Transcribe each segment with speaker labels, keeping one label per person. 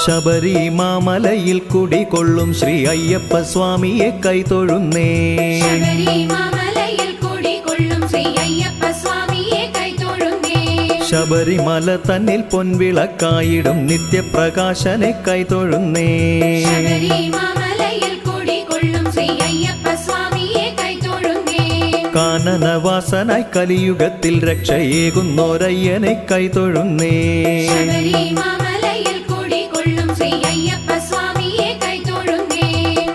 Speaker 1: ശബരിമാമലയിൽ കുടികൊള്ളും ശ്രീ അയ്യപ്പ സ്വാമിയെ കൈതൊഴുന്നേ. ശബരിമല തന്നിൽ പൊൻവിളക്കായിടും നിത്യപ്രകാശനെ കൈതൊഴുന്നേ. കാനനവാസനായി കലിയുഗത്തിൽ രക്ഷയേകുന്നോരയ്യനെ കൈതൊഴുന്നേ.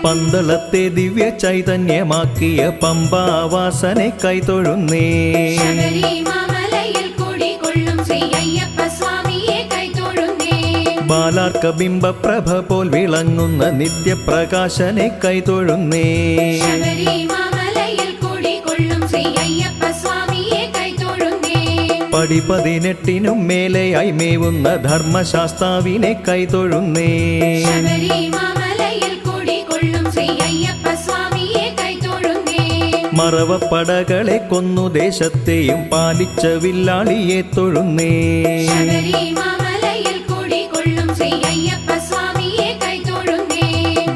Speaker 1: പന്തളത്തെ ദിവ്യ ചൈതന്യമാക്കിയ പമ്പാവാസനെ കൈതൊഴുന്നേ. ബാലാർക്ക ബിംബപ്രഭ പോൽ വിളങ്ങുന്ന നിത്യപ്രകാശനെ കൈതൊഴുന്നേ. പടി 18 മേലെയായി മേവുന്ന ധർമ്മശാസ്താവിനെ കൈതൊഴുന്നേ. മറവപ്പടകളെ കൊന്നു ദേശത്തെയും പാലിച്ച വില്ലാളിയെ തൊഴുന്നേ.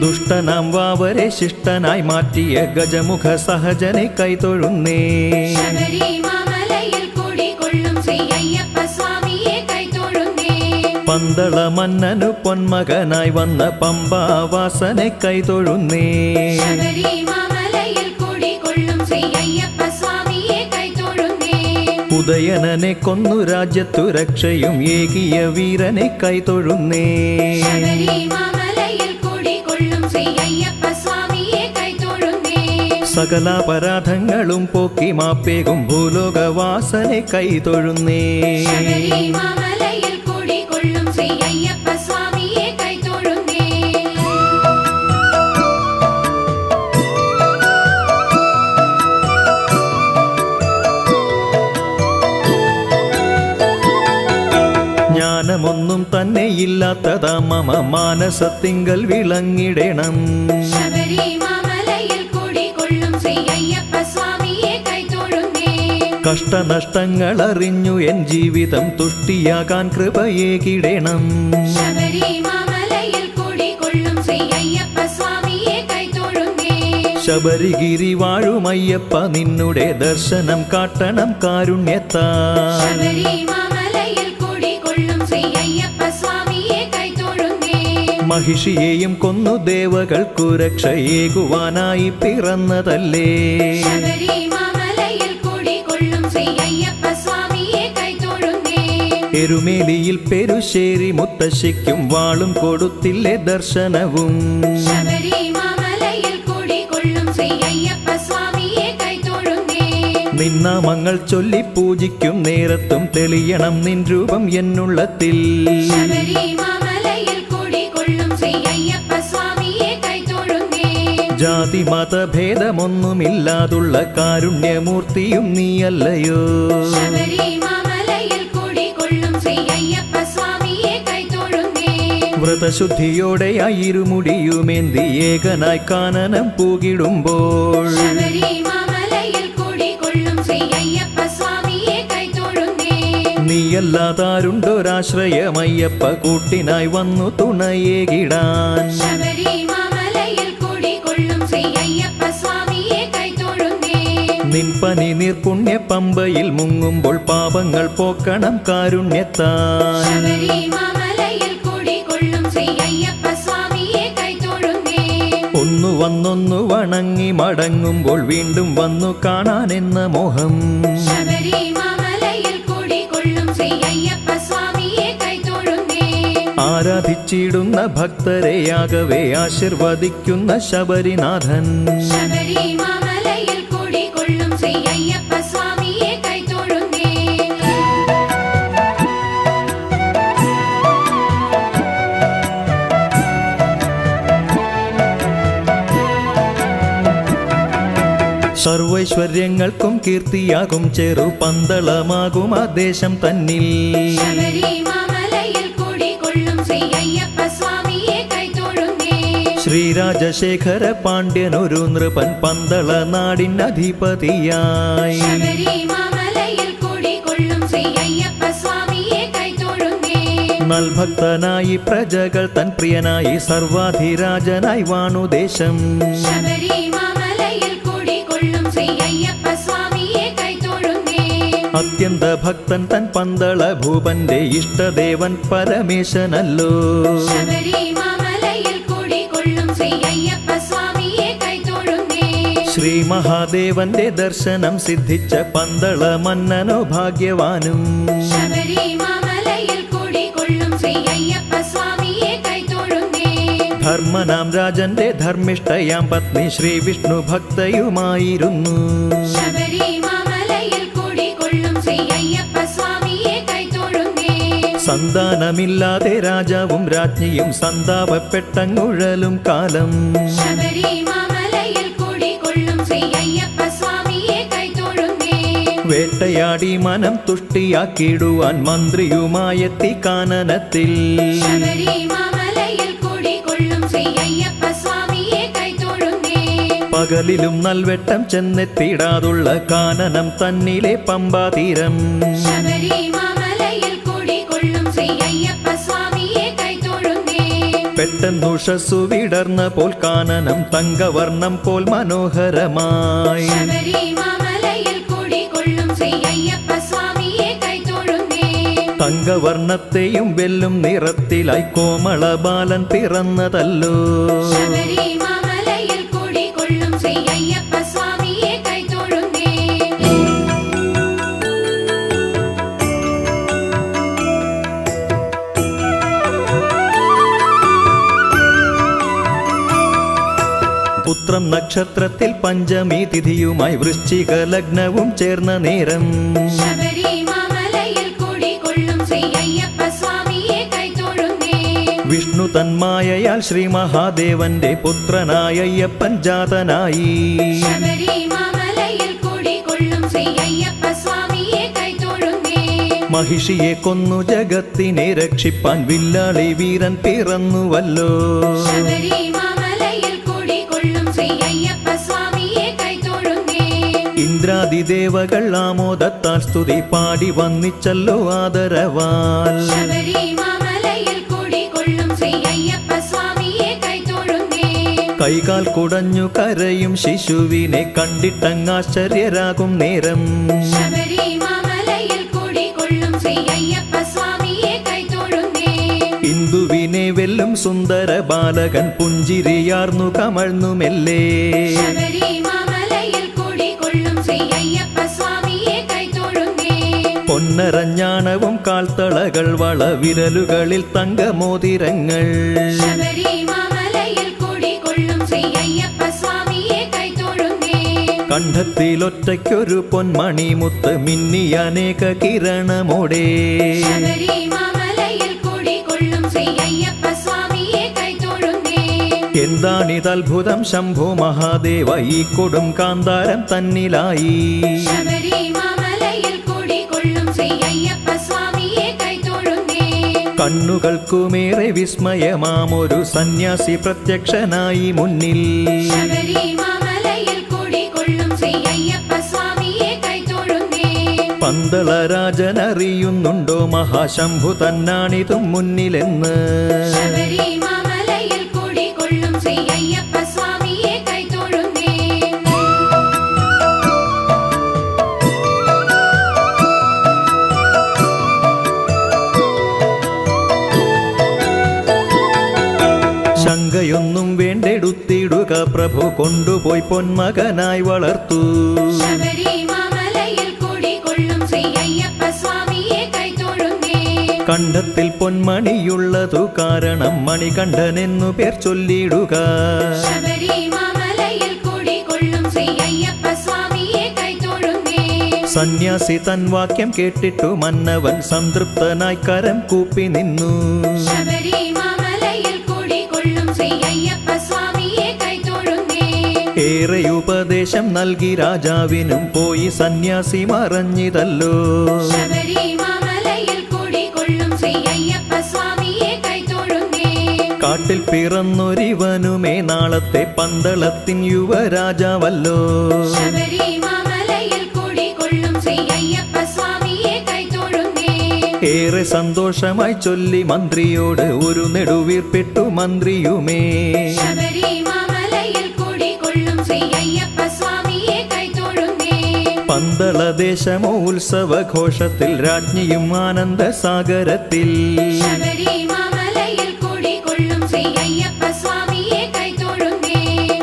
Speaker 1: ദുഷ്ടനാം വാവരെ ശിഷ്ടനായി മാറ്റിയ ഗജമുഖ സഹജനെ കൈതൊഴുന്നേ. പന്തള മന്നനു പൊന്മകനായി വന്ന പമ്പാവാസനെ കൈതൊഴുന്നേ. ഉദയനനെ കൊന്നു രാജ്യത്തു രക്ഷയും ഏകിയ വീരനെ കൈതൊഴുന്നേ. സകലാപരാധങ്ങളും പോക്കി മാപ്പേകും ഭൂലോകവാസനെ കൈതൊഴുന്നേ. ജ്ഞാനമൊന്നും തന്നെ ഇല്ലാത്തതാ മമ മാനസത്തിങ്കൽ വിളങ്ങിടണം. കഷ്ടനഷ്ടങ്ങൾ അറിഞ്ഞു എൻ ജീവിതം തുഷ്ടിയാകാൻ കൃപയേകിടണം. ശബരിഗിരി വാഴുമയ്യപ്പ നിന്നുടെ ദർശനം കാട്ടണം കാരുണ്യത്താൽ. മഹിഷിയെയും കൊന്നു ദേവകൾക്കു രക്ഷയേകുവാനായി പിറന്നതല്ലേ. എരുമേലിയിൽ പെരുശ്ശേരി മുത്തശ്ശിക്കും വാളും കൊടുത്തില്ലേ ദർശനവും. നിന്നാമങ്ങൾ ചൊല്ലി പൂജിക്കും നേരത്തും തെളിയണം നിൻ രൂപം എന്നുള്ളത്തിൽ. ജാതി മതഭേദമൊന്നുമില്ലാതുള്ള കാരുണ്യമൂർത്തിയും നീയല്ലയോ. വ്രതശുദ്ധിയോടെയായി ഇരുമുടിയുമേന്തി ഏകനായി കാനനം പൂകിടുമ്പോൾ നീയല്ലാതാരുണ്ടൊരാശ്രയമയ്യപ്പ കൂട്ടിനായി വന്നു തുണയേകിടാൻ. നിൻപനി നീർപുണ്യ പമ്പയിൽ മുങ്ങുമ്പോൾ പാപങ്ങൾ പോക്കണം കാരുണ്യത്താൽ. ഒന്നു വന്നൊന്നു വണങ്ങി മടങ്ങുമ്പോൾ വീണ്ടും വന്നു കാണാനെന്ന മോഹം. ആരാധിച്ചിടുന്ന ഭക്തരെയാകവേ ആശീർവദിക്കുന്ന ശബരിനാഥൻ. സർവൈശ്വര്യങ്ങൾക്കും കീർത്തിയാകും ചെറു പന്തളമാകും ആ ദേശം തന്നിൽ. ശ്രീരാജശേഖര പാണ്ഡ്യനൊരു നൃപൻ പന്തള നാടിനധിപതിയായി. നൽഭക്തനായി പ്രജകൾ തൻ പ്രിയനായി സർവാധിരാജനായി വാണുദേശം.
Speaker 2: ശബരിമലയിൽ കുടികൊള്ളും ശ്രീ അയ്യപ്പ സ്വാമിയെ കൈതൊഴുന്നേ.
Speaker 1: അത്യന്ത ഭക്തൻ തൻ പന്തള ഭൂപന്റെ ഇഷ്ടദേവൻ പരമേശനല്ലോ.
Speaker 2: ശബരിമലയിൽ കുടികൊള്ളും ശ്രീ അയ്യപ്പ സ്വാമിയെ കൈതൊഴുന്നേ.
Speaker 1: ശ്രീ മഹാദേവന്റെ ദർശനം സിദ്ധിച്ച പന്തള മന്നനോ ഭാഗ്യവാനും.
Speaker 2: ശബരിമലയിൽ കുടികൊള്ളും ശ്രീ അയ്യപ്പ സ്വാമിയെ കൈതൊഴുന്നേ.
Speaker 1: ധർമ്മനാം രാജന്റെ ധർമ്മിഷ്ഠയാം പത്നി ശ്രീ വിഷ്ണു ഭക്തയുമായിരുന്നു.
Speaker 2: ശബരിമലയിൽ കുടികൊള്ളും ശ്രീ അയ്യപ്പ സ്വാമിയെ കൈതൊഴുന്നേ.
Speaker 1: സന്താനമില്ലാതെ രാജാവും രാജ്ഞിയും സന്താപപ്പെട്ടങ്ങുഴലും കാലം.
Speaker 2: ശബരിമലയിൽ കുടികൊള്ളും ശ്രീ അയ്യപ്പ സ്വാമിയെ കൈതൊഴുന്നേ.
Speaker 1: വേട്ടയാടി മനം തുഷ്ടിയാക്കിടുവാൻ മന്ത്രിയുമായെത്തി കാനനത്തിൽ.
Speaker 2: ശബരിമലയിൽ കുടികൊള്ളും ശ്രീ അയ്യപ്പ സ്വാമിയെ കൈതൊഴുന്നേ.
Speaker 1: പകലിലും നൽവെട്ടം ചെന്നെത്തിടാതുള്ള കാനനം തന്നിലെ പമ്പാതീരം.
Speaker 2: ശബരിമലയിൽ കുടികൊള്ളും ശ്രീ അയ്യപ്പ സ്വാമിയെ കൈതൊഴുന്നേ.
Speaker 1: പെട്ടെന്നുഷസ്സു വിടർന്ന പോൽ കാനനം തങ്കവർണം പോൽ മനോഹരമായി.
Speaker 2: ശബരിമലയിൽ കുടികൊള്ളും ശ്രീ അയ്യപ്പ സ്വാമിയെ കൈതൊഴുന്നേ.
Speaker 1: തങ്കവർണ്ണത്തെയും വെല്ലും നിറത്തിലായി കോമള ബാലൻ പിറന്നതല്ലോ.
Speaker 2: ശബരിമലയിൽ കുടികൊള്ളും ശ്രീ അയ്യപ്പ സ്വാമിയെ കൈതൊഴുന്നേ. പുത്രം നക്ഷത്രത്തിൽ പഞ്ചമി തിഥിയുമായി വൃശ്ചിക ലഗ്നവും ചേർന്ന നേരം. ശബരിമലയിൽ കുടികൊള്ളും ശ്രീ അയ്യപ്പ സ്വാമിയെ കൈതൊഴുന്നേ.
Speaker 1: വിഷ്ണു തന്മായയാൽ ശ്രീ മഹാദേവന്റെ പുത്രനായ അയ്യപ്പൻ ജാതനായി.
Speaker 2: ശബരിമലയിൽ കുടികൊള്ളും ശ്രീ അയ്യപ്പ സ്വാമിയെ കൈതൊഴുന്നേ.
Speaker 1: മഹിഷിയെ കൊന്നു ജഗത്തിനെ രക്ഷിപ്പാൻ വില്ലാളി വീരൻ പിറന്നുവല്ലോ.
Speaker 2: ശബരിമലയിൽ കുടികൊള്ളും ശ്രീ അയ്യപ്പ സ്വാമിയെ കൈതൊഴുന്നേ.
Speaker 1: ഇന്ദ്രാദിദേവകൾ ആമോദത്താൽ സ്തുതി പാടി വന്നിച്ചല്ലോ ആദരവാൽ.
Speaker 2: ശബരിമലയിൽ കുടികൊള്ളും ശ്രീ അയ്യപ്പ സ്വാമിയെ കൈതൊഴുന്നേ.
Speaker 1: കൈകാൽ കുടഞ്ഞു കരയും ശിശുവിനെ കണ്ടിട്ടങ്ങാശ്ചര്യരാകും നേരം.
Speaker 2: ശബരിമലയിൽ കുടികൊള്ളും ശ്രീ അയ്യപ്പ സ്വാമിയെ കൈതൊഴുന്നേ.
Speaker 1: ഇന്ദുവിനെ വെല്ലും സുന്ദര ബാലകൻ പുഞ്ചിരിയാർന്നു കമഴ്ന്നു മെല്ലെ.
Speaker 2: ശബരിമലയിൽ കുടികൊള്ളും ശ്രീ അയ്യപ്പ സ്വാമിയെ കൈതൊഴുന്നേ.
Speaker 1: പൊന്നരഞ്ഞാണവും കാൽത്തളകൾ വളവിരലുകളിൽ തങ്കമോതിരങ്ങൾ.
Speaker 2: ശബരിമലയിൽ കുടികൊള്ളും ശ്രീ അയ്യപ്പ സ്വാമിയെ കൈതൊഴുന്നേ.
Speaker 1: കണ്ഠത്തിലൊറ്റയ്ക്കൊരു പൊന്മണി മുത്ത് മിന്നിയ അനേക കിരണമോടെ.
Speaker 2: ശബരിമലയിൽ കുടികൊള്ളും ശ്രീ അയ്യപ്പ സ്വാമിയെ കൈതൊഴുന്നേ.
Speaker 1: എന്താണിതത്ഭുതം ശംഭോ മഹാദേവ ഈ കൊടും കാന്താരം തന്നിലായി.
Speaker 2: ശബരിമലയിൽ കുടികൊള്ളും ശ്രീ അയ്യപ്പ സ്വാമിയെ കൈതൊഴുന്നേ.
Speaker 1: കണ്ണുകൾക്കുമേറെ വിസ്മയമാമൊരു സന്യാസി പ്രത്യക്ഷനായി മുന്നിൽ.
Speaker 2: ശബരിമലയിൽ കുടികൊള്ളും ശ്രീ അയ്യപ്പ സ്വാമിയെ കൈതൊഴുന്നേ.
Speaker 1: പന്തളരാജനറിയുന്നുണ്ടോ മഹാശംഭു തന്നാണിതും മുന്നിലെന്ന്.
Speaker 2: ശബരിമലയിൽ കുടികൊള്ളും ശ്രീ അയ്യപ്പ സ്വാമിയെ കൈതൊഴുന്നേ.
Speaker 1: ശങ്കയൊന്നും വേണ്ടെടുത്തിടുക പ്രഭു കൊണ്ടുപോയി പൊന്മകനായി വളർത്തു.
Speaker 2: ശബരിമലയിൽ കുടികൊള്ളും ശ്രീ അയ്യപ്പ സ്വാമിയെ കൈതൊഴുന്നേ.
Speaker 1: കണ്ഠത്തിൽ പൊന്മണിയുള്ളതു കാരണം മണികണ്ഠനെന്നു പേർ ചൊല്ലിടുക.
Speaker 2: ശബരിമലയിൽ കുടികൊള്ളും ശ്രീ അയ്യപ്പ സ്വാമിയെ കൈതൊഴുന്നേ.
Speaker 1: സന്യാസി തൻ വാക്യം കേട്ടിട്ടു മന്നവൻ സംതൃപ്തനായി കരം കൂപ്പി നിന്നു.
Speaker 2: ശബരിമലയിൽ കുടികൊള്ളും ശ്രീ അയ്യപ്പ സ്വാമിയെ കൈതൊഴുന്നേ.
Speaker 1: ഏറെ ഉപദേശം നൽകി രാജാവിനും പോയി സന്യാസി മറഞ്ഞിതല്ലോ.
Speaker 2: ശബരിമലയിൽ കുടികൊള്ളും ശ്രീ അയ്യപ്പ സ്വാമിയെ കൈതൊഴുന്നേ.
Speaker 1: കാട്ടിൽ പിറന്നൊരിവനുമേ നാളത്തെ പന്തളത്തിൻ യുവരാജാവല്ലോ.
Speaker 2: ശബരിമലയിൽ കുടികൊള്ളും ശ്രീ അയ്യപ്പ സ്വാമിയെ കൈതൊഴുന്നേ.
Speaker 1: ഏറെ സന്തോഷമായി ചൊല്ലി മന്ത്രിയോട് ഒരു നെടുവീർപ്പിട്ടു മന്ത്രിയുമേ.
Speaker 2: ശബരിമലയിൽ കുടികൊള്ളും ശ്രീ അയ്യപ്പ സ്വാമിയെ കൈതൊഴുന്നേ.
Speaker 1: പന്തളദേശമോ ഉത്സവഘോഷത്തിൽ രാജ്ഞിയും ആനന്ദസാഗരത്തിൽ.
Speaker 2: ശബരിമലയിൽ കുടികൊള്ളും ശ്രീ അയ്യപ്പ സ്വാമിയെ കൈതൊഴുന്നേ.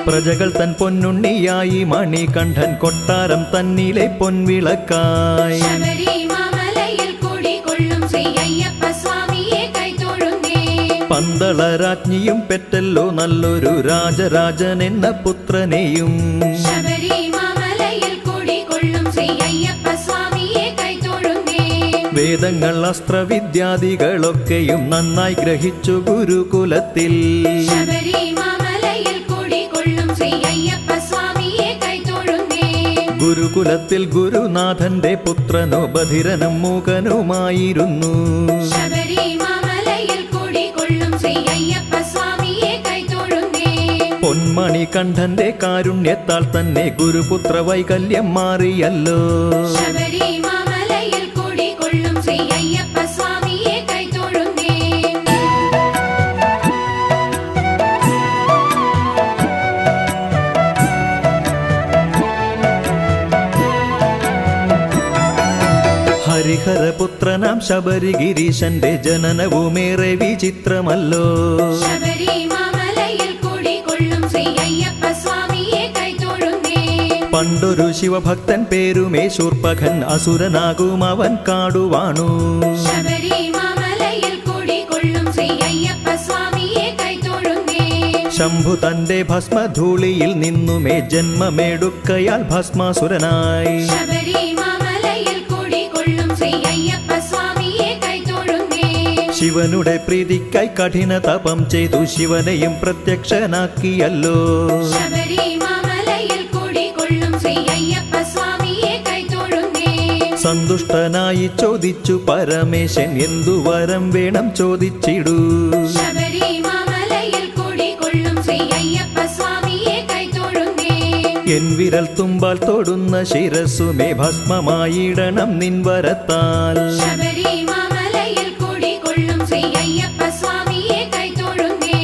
Speaker 1: പ്രജകൾ തൻ പൊന്നുണ്ണിയായി മണികണ്ഠൻ കൊട്ടാരം തന്നിലെ പൊൻവിളക്കായി.
Speaker 2: ശബരിമലയിൽ കുടികൊള്ളും ശ്രീ അയ്യപ്പ സ്വാമിയെ കൈതൊഴുന്നേ.
Speaker 1: പന്തളരാജ്ഞിയും പെറ്റല്ലോ നല്ലൊരു രാജരാജൻ എന്ന പുത്രനെയും.
Speaker 2: ശബരിമലയിൽ കുടികൊള്ളും ശ്രീ അയ്യപ്പ സ്വാമിയെ കൈതൊഴുന്നേ.
Speaker 1: വേദങ്ങൾ അസ്ത്രവിദ്യാദികളൊക്കെയും നന്നായി ഗ്രഹിച്ചു ഗുരുകുലത്തിൽ.
Speaker 2: ശബരിമലയിൽ കുടികൊള്ളും ശ്രീ അയ്യപ്പ സ്വാമിയെ കൈതൊഴുന്നേ.
Speaker 1: ഗുരുകുലത്തിൽ ഗുരുനാഥന്റെ പുത്രനോ ബധിരനും മൂകനുമായിരുന്നു.
Speaker 2: ശബരിമലയിൽ കുടികൊള്ളും ശ്രീ അയ്യപ്പ സ്വാമിയെ കൈതൊഴുന്നേ.
Speaker 1: പൊന്മണികണ്ഠന്റെ കാരുണ്യത്താൽ തന്നെ ഗുരുപുത്ര വൈകല്യം മാറിയല്ലോ.
Speaker 2: ശബരിമലയിൽ കുടികൊള്ളും ശ്രീ അയ്യപ്പ സ്വാമിയെ കൈതൊഴുന്നേ.
Speaker 1: ഹരിഹരപുത്രനാം ശബരിഗിരീശന്റെ ജനനവുമേറെ വിചിത്രമല്ലോ.
Speaker 2: ശബരിമലയിൽ കുടികൊള്ളും ശ്രീ അയ്യപ്പ സ്വാമിയെ കൈതൊഴുന്നേ.
Speaker 1: പണ്ടൊരു ശിവഭക്തൻ പേരുമേ ശൂർപ്പഖൻ അസുരനാകും അവൻ കാടുവാണു.
Speaker 2: ശബരിമലയിൽ കുടികൊള്ളും ശ്രീ അയ്യപ്പ സ്വാമിയെ കൈതൊഴുന്നേ.
Speaker 1: ശംഭു തന്റെ ഭസ്മധൂളിയിൽ നിന്നുമേ ജന്മമേടുക്കയാൽ ഭസ്മാസുരനായി.
Speaker 2: ശബരിമലയിൽ കുടികൊള്ളും ശ്രീ അയ്യപ്പ സ്വാമിയെ കൈതൊഴുന്നേ.
Speaker 1: ശിവനുടെ പ്രീതിക്കായി കഠിന തപം ചെയ്തു ശിവനെയും പ്രത്യക്ഷനാക്കിയല്ലോ.
Speaker 2: ശബരിമലയിൽ കുടികൊള്ളും ശ്രീ അയ്യപ്പ സ്വാമിയെ കൈതൊഴുന്നേ.
Speaker 1: സന്തുഷ്ടനായി ചോദിച്ചു പരമേശൻ എന്തു വരം വേണം ചോദിച്ചിടൂ.
Speaker 2: ശബരിമലയിൽ കുടികൊള്ളും ശ്രീ അയ്യപ്പ സ്വാമിയെ കൈതൊഴുന്നേ.
Speaker 1: എൻ വിരൽ തുമ്പാൽ തൊടുന്ന ശിരസുമേ ഭസ്മമായിടണം നിൻ വരത്താൽ.
Speaker 2: ശബരിമലയിൽ കുടികൊള്ളും ശ്രീ അയ്യപ്പ സ്വാമിയെ കൈതൊഴുന്നേ.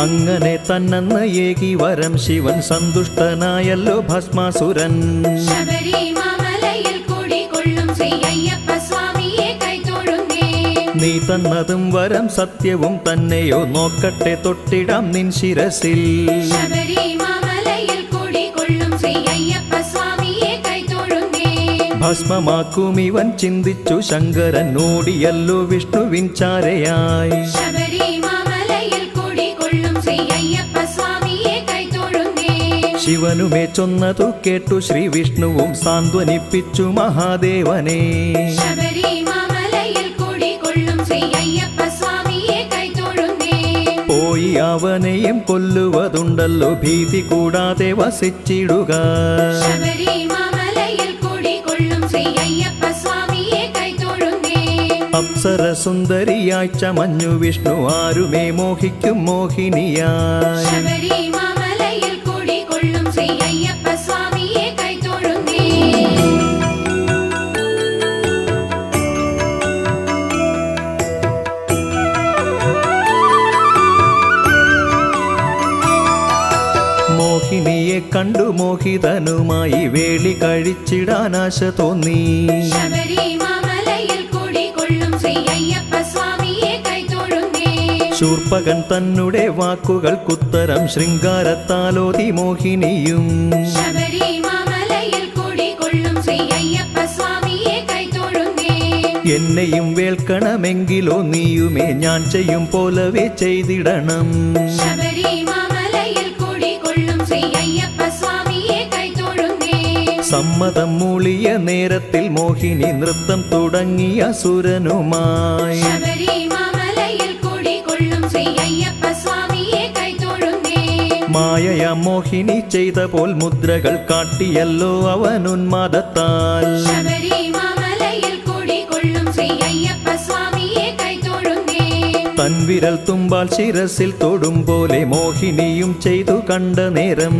Speaker 1: അങ്ങനെ തന്നെന്ന് ഏകി വരം ശിവൻ സന്തുഷ്ടനായല്ലോ ഭസ്മാസുരൻ.
Speaker 2: ശബരിമലയിൽ കുടികൊള്ളും ശ്രീ അയ്യപ്പ സ്വാമിയെ കൈതൊഴുന്നേ.
Speaker 1: നീ തന്നതും വരം സത്യവും തന്നെയോ നോക്കട്ടെ തൊട്ടിടാം നിൻ ശിരസിൽ.
Speaker 2: ശബരിമലയിൽ കുടികൊള്ളും ശ്രീ അയ്യപ്പ സ്വാമിയെ കൈതൊഴുന്നേ.
Speaker 1: ഭസ്മമാക്കും ഇവൻ ചിന്തിച്ചു ശങ്കരൻ ഓടിയല്ലോ വിഷ്ണുവിൻ ചാരയായി.
Speaker 2: ശബരിമലയിൽ കുടികൊള്ളും ശ്രീ അയ്യപ്പ സ്വാമിയെ കൈതൊഴുന്നേ.
Speaker 1: ശിവനുമേ ചൊന്നതു കേട്ടു ശ്രീ വിഷ്ണുവും സാന്ത്വനിപ്പിച്ചു മഹാദേവനെ.
Speaker 2: ശബരിമലയിൽ കുടികൊള്ളും ശ്രീ അയ്യപ്പ സ്വാമിയെ കൈതൊഴുന്നേ.
Speaker 1: പോയി അവനെയും കൊല്ലുവതുണ്ടല്ലോ ഭീതി കൂടാതെ വസിച്ചിടുക.
Speaker 2: ശബരിമലയിൽ കുടികൊള്ളും ശ്രീ അയ്യപ്പ സ്വാമിയെ കൈതൊഴുന്നേ.
Speaker 1: അപ്സര സുന്ദരിയായി ചമഞ്ഞു വിഷ്ണു ആരുമേ മോഹിക്കും മോഹിനിയായി.
Speaker 2: ശബരിമലയിൽ കുടികൊള്ളും ശ്രീ അയ്യപ്പ സ്വാമിയെ കൈതൊഴുന്നേ.
Speaker 1: മോഹിനിയെ കണ്ടു മോഹിതനുമായി വേളി കഴിച്ചിടാൻ ആശ തോന്നി.
Speaker 2: ശബരിമലയിൽ കുടികൊള്ളും ശ്രീ അയ്യപ്പ സ്വാമിയെ കൈതൊഴുന്നേ.
Speaker 1: ശൂർപ്പകൻ തന്നുടെ വാക്കുകൾക്കുത്തരം ശൃംഗാരത്താലോതി മോഹിനിയും.
Speaker 2: ശബരിമലയിൽ കുടികൊള്ളും ശ്രീ അയ്യപ്പ സ്വാമിയെ കൈതൊഴുന്നേ.
Speaker 1: എന്നെയും വേൾക്കണമെങ്കിലോ നീയുമേ ഞാൻ ചെയ്യും പോലവേ ചെയ്തിടണം.
Speaker 2: ശബരിമലയിൽ കുടികൊള്ളും ശ്രീ അയ്യപ്പ സ്വാമിയെ കൈതൊഴുന്നേ.
Speaker 1: സമ്മതം മൂളിയ നേരത്തിൽ മോഹിനി നൃത്തം തുടങ്ങിയ സുരനുമായി.
Speaker 2: ശബരിമലയിൽ കുടികൊള്ളും ശ്രീ അയ്യപ്പ സ്വാമിയെ കൈതൊഴുന്നേ.
Speaker 1: മായയ മോഹിനി ചെയ്ത പോൽ മുദ്രകൾ കാട്ടിയല്ലോ അവനുന്മാദത്താൽ.
Speaker 2: ശബരിമലയിൽ കുടികൊള്ളും ശ്രീ അയ്യപ്പ സ്വാമിയെ കൈതൊഴുന്നേ.
Speaker 1: തൻവിരൽ തുമ്പാൽ ശിരസിൽ തൊടും പോലെ മോഹിനിയും ചെയ്തു കണ്ട നേരം.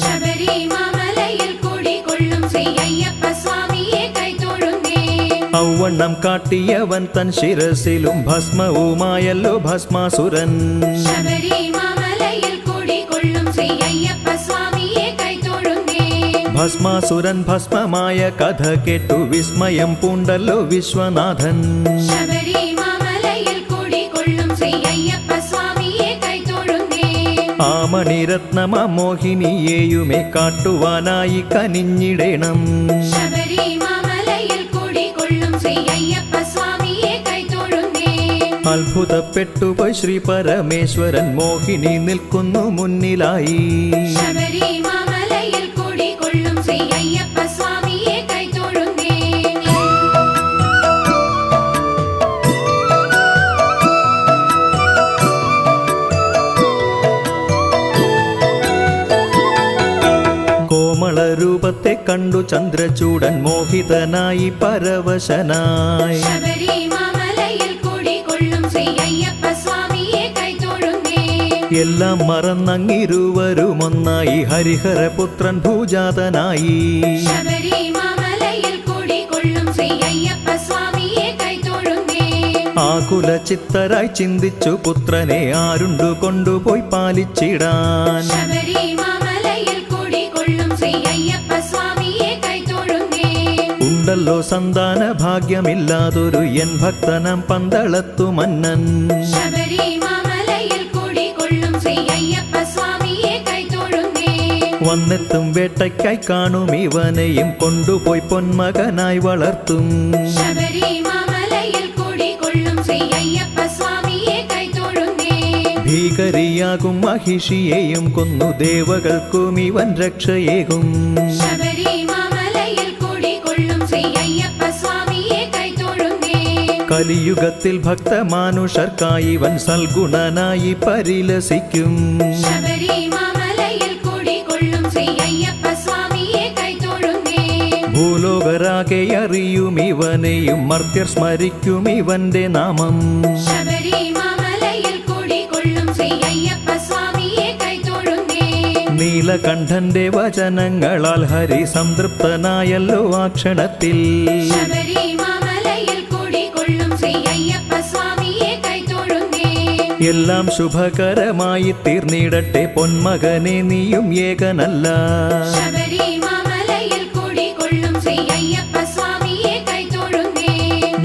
Speaker 2: ശബരിമലയിൽ കുടികൊള്ളും ശ്രീ അയ്യപ്പ സ്വാമിയെ കൈതൊഴുന്നേ.
Speaker 1: ഔവണ്ണം കാട്ടിയവൻ തൻ ശിരസിലും ഭസ്മവുമായല്ലോ ഭസ്മാസുരൻ
Speaker 2: ശബരിമലയിൽ കുടികൊള്ളും ശ്രീ അയ്യപ്പ സ്വാമിയെ കൈതൊഴുന്നേ.
Speaker 1: ഭസ്മാസുരൻ ഭസ്മമായ കഥ കേട്ടു വിസ്മയം പൂണ്ടല്ലോ വിശ്വനാഥൻ
Speaker 2: ശബരിമലയിൽ കുടികൊള്ളും ശ്രീ അയ്യപ്പ സ്വാമിയെ കൈതൊഴുന്നേ.
Speaker 1: ആമണിരത്നമ മോഹിനിയെയുമേ കാട്ടുവാനായി കനിഞ്ഞിടേണം
Speaker 2: ശബരിമലയിൽ കുടികൊള്ളും ശ്രീ അയ്യപ്പ സ്വാമിയെ കൈതൊഴുന്നേ.
Speaker 1: അത്ഭുതപ്പെട്ടുപോയി ശ്രീ പരമേശ്വരൻ മോഹിനി നിൽക്കുന്നു മുന്നിലായി
Speaker 2: ശബരിമലയിൽ കുടികൊള്ളും ശ്രീ അയ്യപ്പ സ്വാമിയെ കൈതൊഴുന്നേ.
Speaker 1: കോമള രൂപത്തെ കണ്ടു ചന്ദ്രചൂടൻ മോഹിതനായി പരവശനായി
Speaker 2: ശബരിമലയിൽ കുടികൊള്ളും ശ്രീ അയ്യപ്പ സ്വാമിയെ കൈതൊഴുന്നേ.
Speaker 1: എല്ലാം മറന്നങ്ങിരുവരുമൊന്നായി ഹരിഹരപുത്രൻ ഭൂജാതനായി
Speaker 2: ശബരിമലയിൽ കുടികൊള്ളും ശ്രീ അയ്യപ്പ സ്വാമിയെ കൈതൊഴുന്നേ.
Speaker 1: ആകുല ചിത്തരായി ചിന്തിച്ചു പുത്രനെ ആരുണ്ടു കൊണ്ടുപോയി പാലിച്ചിടാൻ
Speaker 2: ശബരിമലയിൽ കുടികൊള്ളും ശ്രീ അയ്യപ്പ സ്വാമിയെ കൈതൊഴുന്നേ.
Speaker 1: ഉണ്ടല്ലോ സന്താന ഭാഗ്യമില്ലാതൊരു എൻ ഭക്തനം പന്തളത്തു മന്നൻ
Speaker 2: ശബരിമലയിൽ കുടികൊള്ളും ശ്രീ അയ്യപ്പ സ്വാമിയെ കൈതൊഴുന്നേ.
Speaker 1: വന്നെത്തും വേട്ടയ്ക്കായി കാണും ഇവനെയും കൊണ്ടുപോയി പൊന്മകനായി വളർത്തും
Speaker 2: ശബരിമലയിൽ കുടികൊള്ളും ശ്രീ അയ്യപ്പ സ്വാമിയെ കൈതൊഴുന്നേ.
Speaker 1: ഭീകരിയാകും മഹിഷിയെയും കൊന്നു ദേവകൾക്കും ഇവൻ രക്ഷയേകും
Speaker 2: ശബരിമലയിൽ കുടികൊള്ളും ശ്രീ അയ്യപ്പ സ്വാമിയെ കൈതൊഴുന്നേ.
Speaker 1: കലിയുഗത്തിൽ ഭക്തമാനുഷർക്കായി ഇവൻ സൽഗുണനായി പരിലസിക്കും
Speaker 2: ശബരിമലയിൽ കുടികൊള്ളും ശ്രീ അയ്യപ്പ സ്വാമിയെ കൈതൊഴുന്നേ.
Speaker 1: ഭൂലോകരാകെ അറിയും ഇവനെയും മർത്യർ സ്മരിക്കും ഇവന്റെ നാമം
Speaker 2: ശബരിമലയിൽ കുടികൊള്ളും ശ്രീ അയ്യപ്പ സ്വാമിയെ കൈതൊഴുന്നേ.
Speaker 1: നീലകണ്ഠന്റെ വചനങ്ങളാൽ ഹരി സംതൃപ്തനായല്ലോ ആ ക്ഷണത്തിൽ
Speaker 2: ശബരിമലയിൽ കുടികൊള്ളും ശ്രീ അയ്യപ്പ സ്വാമിയെ കൈതൊഴുന്നേ.
Speaker 1: എല്ലാം ശുഭകരമായി തീർന്നിടട്ടെ പൊന്മകനെ നീയും ഏകനല്ല
Speaker 2: ശബരിമലയിൽ കുടികൊള്ളും ശ്രീ അയ്യപ്പ സ്വാമിയെ കൈതൊഴുന്നേ.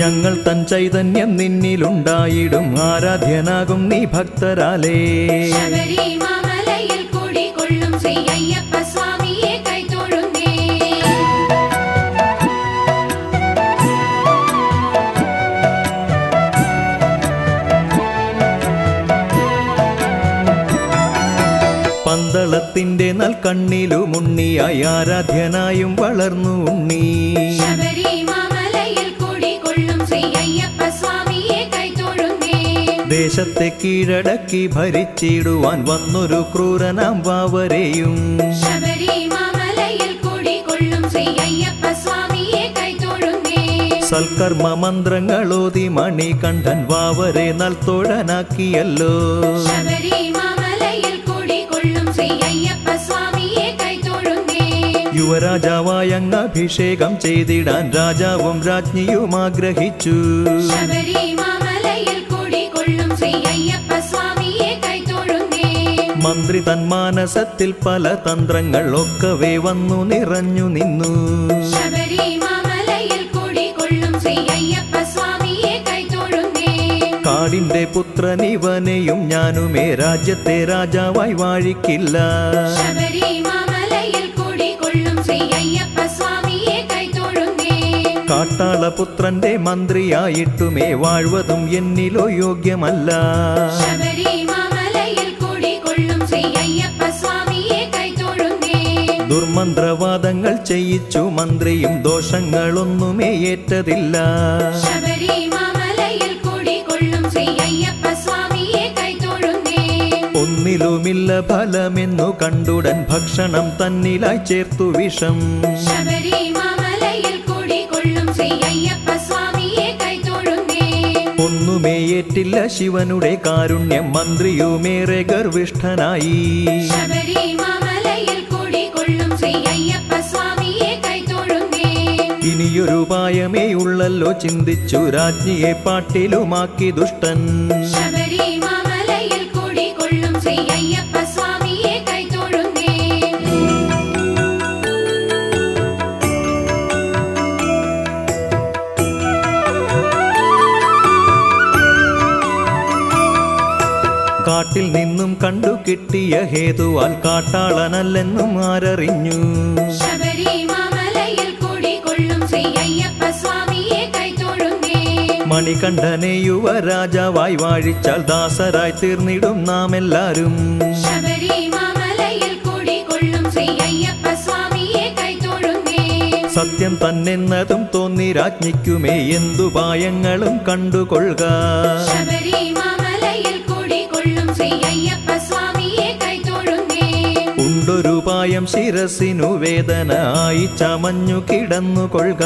Speaker 1: ഞങ്ങൾ തൻ ചൈതന്യം നിന്നിലുണ്ടായിടും ആരാധ്യനാകും നീ ഭക്തരാലേ
Speaker 2: ശബരിമലയിൽ കുടികൊള്ളും ശ്രീ അയ്യപ്പ സ്വാമിയെ കൈതൊഴുന്നേ.
Speaker 1: പന്തളത്തിന്റെ നൽകണ്ണിലുമുണ്ണിയായി ആരാധ്യനായും വളർന്നു ഉണ്ണി
Speaker 2: ശബരിമലയിൽ കുടികൊള്ളും ശ്രീ അയ്യപ്പ സ്വാമിയെ കൈതൊഴുന്നേ.
Speaker 1: ദേശത്തെ കീഴടക്കി ഭരിച്ചിടുവാൻ വന്നൊരു ക്രൂരനാം വാവരെയും
Speaker 2: ശബരിമലയിൽ കുടികൊള്ളും ശ്രീ അയ്യപ്പ സ്വാമിയെ കൈതൊഴുന്നേ.
Speaker 1: സൽക്കർമ്മ മന്ത്രങ്ങളോതി മണികണ്ഠൻ വാവരെ നൽത്തോഴനാക്കിയല്ലോ
Speaker 2: ശബരിമലയിൽ കുടികൊള്ളും ശ്രീ അയ്യപ്പ സ്വാമിയെ കൈതൊഴുന്നേ.
Speaker 1: യുവരാജാവായങ്ങ് അഭിഷേകം ചെയ്തിടാൻ രാജാവും രാജ്ഞിയും ആഗ്രഹിച്ചു
Speaker 2: ശബരിമലയിൽ കുടികൊള്ളും ശ്രീ അയ്യപ്പ സ്വാമിയെ കൈതൊഴുന്നേ.
Speaker 1: മന്ത്രി തൻ മാനസത്തിൽ പല തന്ത്രങ്ങൾ ഒക്കവേ വന്നു നിറഞ്ഞു നിന്നു
Speaker 2: ശബരിമലയിൽ കുടികൊള്ളും ശ്രീ അയ്യപ്പ സ്വാമിയെ കൈതൊഴുന്നേ.
Speaker 1: കാടിന്റെ പുത്രനിവനെയും ഞാനുമേ രാജ്യത്തെ രാജാവായി വാഴിക്കില്ല
Speaker 2: ശബരിമലയിൽ കുടികൊള്ളും ശ്രീ അയ്യപ്പ സ്വാമിയെ കൈതൊഴുന്നേ.
Speaker 1: കാട്ടാളപുത്രന്റെ മന്ത്രിയായിട്ടുമേ വാഴ്വതും എന്നിലോ യോഗ്യമല്ല
Speaker 2: ശബരിമലയിൽ കുടികൊള്ളും ശ്രീ അയ്യപ്പ സ്വാമിയെ കൈതൊഴുന്നേ.
Speaker 1: ദുർമന്ത്രവാദങ്ങൾ ചെയ്യിച്ചു മന്ത്രിയും ദോഷങ്ങളൊന്നുമേ ഏറ്റതില്ല
Speaker 2: ശബരിമലയിൽ കുടികൊള്ളും ശ്രീ അയ്യപ്പ സ്വാമിയെ കൈതൊഴുന്നേ.
Speaker 1: ഒന്നിലുമില്ല ഫലമെന്നു കണ്ടുടൻ ഭക്ഷണം തന്നിലായി ചേർത്തു വിഷം
Speaker 2: ശബരിമലയിൽ കുടികൊള്ളും ശ്രീ അയ്യപ്പ സ്വാമിയെ കൈതൊഴുന്നേ.
Speaker 1: ഒന്നുമേ ഏറ്റില്ല ശിവനുടെ കാരുണ്യം മന്ത്രിയുമേറെ ഗർവിഷ്ഠനായി
Speaker 2: ശബരിമലയിൽ കുടികൊള്ളും ശ്രീ അയ്യപ്പ സ്വാമിയെ കൈതൊഴുന്നേ.
Speaker 1: ഇനി ഈയൊരുപായമേ ഉള്ളല്ലോ ചിന്തിച്ചു രാജ്ഞിയെ പാട്ടിലുമാക്കി ദുഷ്ടൻ.
Speaker 2: ശബരിമലയിൽ കുടികൊള്ളും ശ്രീ അയ്യപ്പ സ്വാമിയെ കൈതൊഴുന്നേ.
Speaker 1: കാട്ടിൽ നിന്നും കണ്ടു കിട്ടിയ ഹേതുവാൽ കാട്ടാളനല്ലെന്നും ആരറിഞ്ഞു.
Speaker 2: ശബരിമലയിൽ കുടികൊള്ളും ശ്രീ അയ്യപ്പ സ്വാമിയെ കൈതൊഴുന്നേ.
Speaker 1: മണികണ്ഠനെ യുവരാജാവായി വാഴിച്ചാൽ ദാസരായി തീർന്നിടും നാം എല്ലാരും.
Speaker 2: ശബരിമലയിൽ കുടികൊള്ളും ശ്രീ അയ്യപ്പ സ്വാമിയെ കൈതൊഴുന്നേ.
Speaker 1: സത്യം തന്നെന്നതും തോന്നി രാജ്ഞിക്കുമേ എന്തുപായങ്ങളും കണ്ടുകൊള്ളുക.
Speaker 2: ശബരിമലയിൽ കുടികൊള്ളും ശ്രീ അയ്യപ്പ സ്വാമിയെ കൈതൊഴുന്നേ.
Speaker 1: ഉണ്ടൊരുപായം ശിരസിനു വേദന ആയി ചമഞ്ഞു കിടന്നുകൊള്ളുക.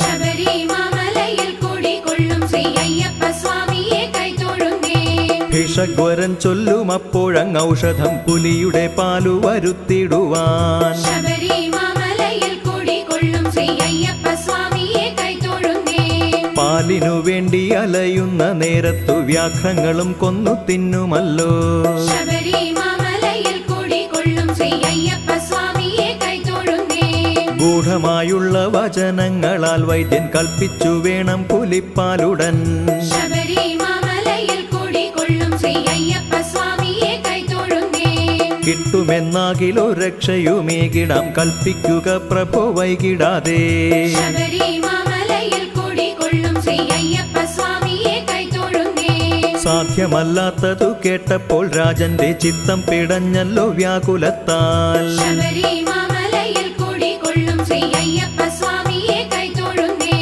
Speaker 2: ശബരിമലയിൽ കുടികൊള്ളും ശ്രീ അയ്യപ്പ സ്വാമിയെ കൈതൊഴുന്നേ.
Speaker 1: ഭിഷഗ്വരൻ ചൊല്ലും അപ്പോഴങ് ഔഷധം പുലിയുടെ പാലു വരുത്തിടുവാൻ.
Speaker 2: ശബരിമലയിൽ കുടികൊള്ളും ശ്രീ അയ്യപ്പ സ്വാമിയെ കൈതൊഴുന്നേ.
Speaker 1: പാലിനു വേണ്ടി അലയുന്ന നേരത്തു വ്യാഘ്രങ്ങളും കൊന്നു തിന്നുമല്ലോ.
Speaker 2: ശബരിമലയിൽ കുടികൊള്ളും ശ്രീ അയ്യപ്പ സ്വാമിയെ കൈതൊഴുന്നേ.
Speaker 1: ഗൂഢമായുള്ള വചനങ്ങളാൽ വൈദ്യൻ കൽപ്പിച്ചു വേണം പുലിപ്പാലുടൻ.
Speaker 2: ശബരിമലയിൽ കുടികൊള്ളും ശ്രീ അയ്യപ്പ സ്വാമിയെ കൈതൊഴുന്നേ.
Speaker 1: കിട്ടുമെന്നാകിലോ രക്ഷയുമേകിടാം കൽപ്പിക്കുക പ്രഭോ വൈകിടാതെ.
Speaker 2: ശബരിമലയിൽ കുടികൊള്ളും ശ്രീ അയ്യപ്പ സ്വാമിയെ കൈതൊഴുന്നേ.
Speaker 1: സാധ്യമല്ലാത്തതു കേട്ടപ്പോൾ രാജന്റെ ചിത്തം പിടഞ്ഞല്ലോ വ്യാകുലത്താൽ.
Speaker 2: ശബരിമലയിൽ കുടികൊള്ളും ശ്രീ അയ്യപ്പ സ്വാമിയെ കൈതൊഴുന്നേ.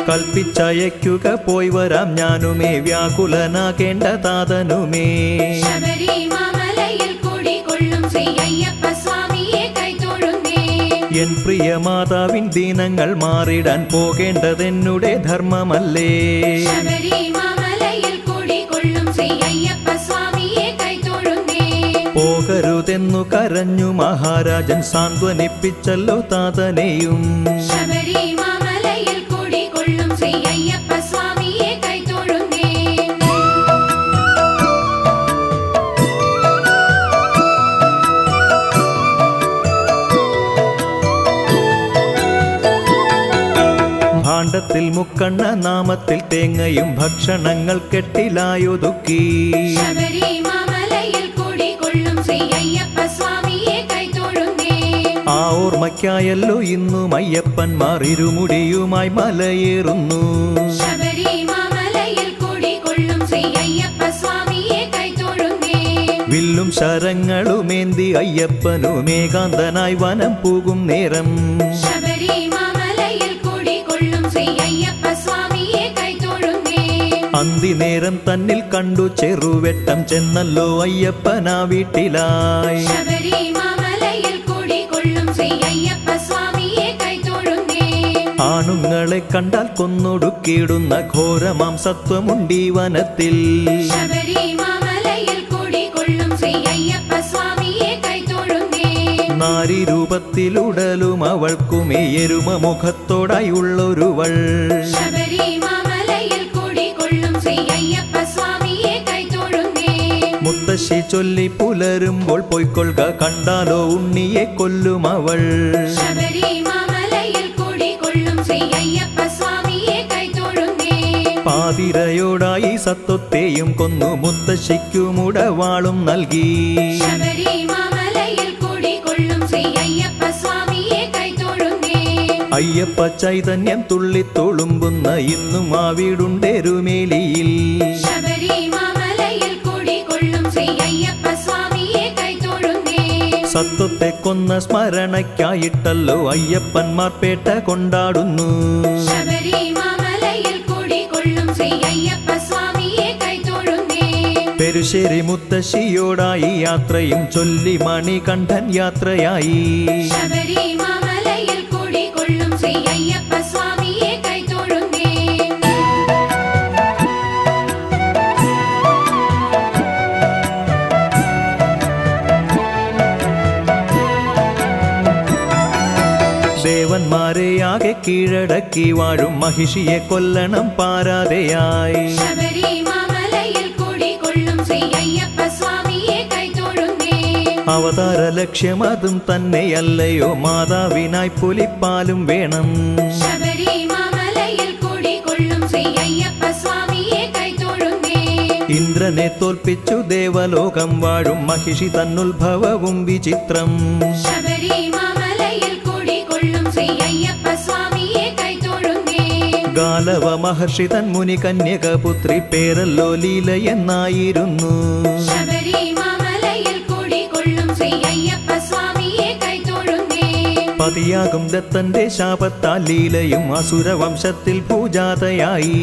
Speaker 1: കൽപ്പിച്ചയക്കുക പോയി വരാം ഞാനുമേ വ്യാകുലനാകേണ്ട താതനുമേ.
Speaker 2: ശബരിമലയിൽ കുടികൊള്ളും ശ്രീ അയ്യപ്പ സ്വാമിയെ കൈതൊഴുന്നേ.
Speaker 1: എൻ പ്രിയ മാതാവിൻ ദീനങ്ങൾ മാറിടാൻ പോകേണ്ടതെന്നുടെ ധർമ്മമല്ലേ.
Speaker 2: ശബരിമലയിൽ കുടികൊള്ളും ശ്രീ അയ്യപ്പ സ്വാമിയെ കൈതൊഴുന്നേ.
Speaker 1: പോകരുതെന്നു കരഞ്ഞു മഹാരാജൻ സാന്ത്വനിപ്പിച്ചല്ലോ താതനെയും.
Speaker 2: ശബരിമലയിൽ കുടികൊള്ളും ശ്രീ അയ്യപ്പ സ്വാമിയെ കൈതൊഴുന്നേ.
Speaker 1: ഭാണ്ഡത്തിൽ മുക്കണ്ണ നാമത്തിൽ തേങ്ങയും ഭക്ഷണങ്ങൾ കെട്ടിലായൊതുക്കി.
Speaker 2: ശബരിമലയിൽ കുടികൊള്ളും ശ്രീ അയ്യപ്പ സ്വാമിയെ കൈതൊഴുന്നേ.
Speaker 1: ആ ഓർമ്മയ്ക്കായല്ലോ ഇന്നും അയ്യപ്പന്മാർ ഇരുമുടിയുമായി മലയേറുന്നു.
Speaker 2: ശബരിമലയിൽ കുടികൊള്ളും ശ്രീ അയ്യപ്പ സ്വാമിയെ കൈതൊഴുന്നേ.
Speaker 1: വില്ലും ശരങ്ങളുമേന്തി അയ്യപ്പനും ഏകാന്തനായി വനം പോകും നേരം.
Speaker 2: ശബരിമലയിൽ കുടികൊള്ളും ശ്രീ അയ്യപ്പ സ്വാമിയെ കൈതൊഴുന്നേ.
Speaker 1: അന്തിനേരം തന്നിൽ കണ്ടു ചെറുവെട്ടം ചെന്നല്ലോ അയ്യപ്പനാ വീട്ടിലായി.
Speaker 2: ശബരിമലയിൽ കുടികൊള്ളും ശ്രീ അയ്യപ്പ സ്വാമിയെ കൈതൊഴുന്നേ.
Speaker 1: ആണുങ്ങളെ കണ്ടാൽ കൊന്നൊടുക്കിയിടുന്ന ഘോരമാം സത്വമുണ്ടീ വനത്തിൽ.
Speaker 2: ശബരിമലയിൽ കുടികൊള്ളും ശ്രീ അയ്യപ്പ സ്വാമിയെ കൈതൊഴുന്നേ.
Speaker 1: നാരി രൂപത്തിലുടലും അവൾക്കുമേ എരുമ മുഖത്തോടായുള്ളൊരുവൾ.
Speaker 2: ശബരിമലയിൽ കുടികൊള്ളും ശ്രീ അയ്യപ്പ സ്വാമിയെ കൈതൊഴുന്നേ.
Speaker 1: മുത്തശ്ശി ചൊല്ലി പുലരുമ്പോൾ പൊയ്ക്കൊള്ളുക കണ്ടാലോ ഉണ്ണിയെ കൊല്ലും അവൾ.
Speaker 2: ശബരിമലയിൽ കുടികൊള്ളും ശ്രീ അയ്യപ്പ സ്വാമിയെ കൈതൊഴുന്നേ.
Speaker 1: പാതിരയോടായി സത്വത്തെയും കൊന്നു മുത്തശ്ശിക്കുമുടവാളും നൽകി.
Speaker 2: ശബരിമലയിൽ കുടികൊള്ളും ശ്രീ അയ്യപ്പ സ്വാമിയെ കൈതൊഴുന്നേ.
Speaker 1: അയ്യപ്പ ചൈതന്യം തുള്ളിത്തൊളുമ്പുന്ന ഇന്നും ആ വീടുണ്ടെരുമേലിയിൽ.
Speaker 2: ശബരിമലയിൽ കുടികൊള്ളും ശ്രീ അയ്യപ്പ സ്വാമിയെ കൈതൊഴുന്നേ.
Speaker 1: സത്വത്തെ കൊന്ന സ്മരണയ്ക്കായിട്ടല്ലോ അയ്യപ്പന്മാർ പേട്ട കൊണ്ടാടുന്നു.
Speaker 2: ശബരിമലയിൽ കുടികൊള്ളും ശ്രീ അയ്യപ്പ സ്വാമിയെ കൈതൊഴുന്നേ.
Speaker 1: പെരുശ്ശേരി മുത്തശ്ശിയോടായി യാത്രയും ചൊല്ലി മണികണ്ഠൻ യാത്രയായി.
Speaker 2: ശബരിമലയിൽ കുടികൊള്ളും ശ്രീ അയ്യപ്പ സ്വാമിയെ കൈതൊഴുന്നേ.
Speaker 1: ദേവന്മാരെ ആകെ കീഴടക്കി വാഴും മഹിഷിയെ കൊല്ലണം പാരാതെയായി.
Speaker 2: ശബരിമലയിൽ കുടികൊള്ളും ശ്രീ അയ്യപ്പ സ്വാമിയെ കൈതൊഴുന്നേ.
Speaker 1: അവതാര ലക്ഷ്യം അതും തന്നെയല്ലയോ, മാതാവിനായി പുലിപ്പാലും വേണം.
Speaker 2: ശബരിമലയിൽ കുടികൊള്ളും ശ്രീ അയ്യപ്പ സ്വാമിയെ കൈതൊഴുന്നേ.
Speaker 1: ഇന്ദ്രനെ തോൽപ്പിച്ചു ദേവലോകം വാഴും മഹിഷി തന്നുത്ഭവവും വിചിത്രം.
Speaker 2: ശബരിമലയിൽ കുടികൊള്ളും ശ്രീ അയ്യപ്പ സ്വാമിയെ കൈതൊഴുന്നേ.
Speaker 1: ഗാലവ മഹർഷി തൻ മുനി കന്യകപുത്രി പേരല്ലോ ലീല എന്നായിരുന്നു.
Speaker 2: ശബരിമലയിൽ കുടികൊള്ളും ശ്രീ അയ്യപ്പ സ്വാമിയെ കൈതൊഴുന്നേ.
Speaker 1: പതിയാകും ദത്തന്റെ ശാപത്താൽ ലീലയും അസുരവംശത്തിൽ പൂജാതയായി.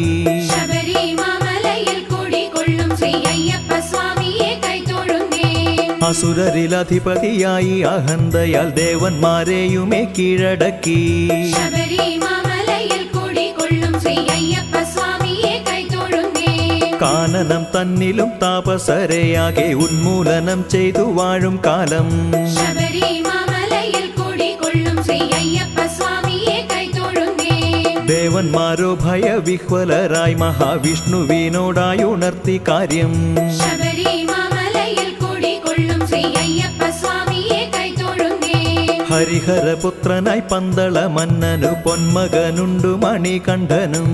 Speaker 2: ശബരിമലയിൽ കുടികൊള്ളും ശ്രീ അയ്യപ്പ സ്വാമിയെ കൈതൊഴുന്നേ.
Speaker 1: അസുരരിലധിപതിയായി അഹന്തയാൽ ദേവന്മാരെയുമേ കീഴടക്കി.
Speaker 2: ശബരിമലയിൽ കുടികൊള്ളും ശ്രീ അയ്യപ്പ സ്വാമിയെ കൈതൊഴുന്നേ.
Speaker 1: കാനനം തന്നിലും താപസരെയാകെ ഉന്മൂലനം ചെയ്തു വാഴും കാലം.
Speaker 2: ശബരിമലയിൽ കുടികൊള്ളും ശ്രീ അയ്യപ്പ സ്വാമിയെ കൈതൊഴുന്നേ.
Speaker 1: ദേവന്മാരോ ഭയവിഹ്വലരായി മഹാവിഷ്ണുവിനോടായി ഉണർത്തി കാര്യം.
Speaker 2: ശബരിമലയിൽ കുടികൊള്ളും ശ്രീ അയ്യപ്പ സ്വാമിയെ കൈതൊഴുന്നേ.
Speaker 1: ഹരിഹരപുത്രനായി പന്തള മന്നനു പൊന്മകനുണ്ടു മണികണ്ഠനും.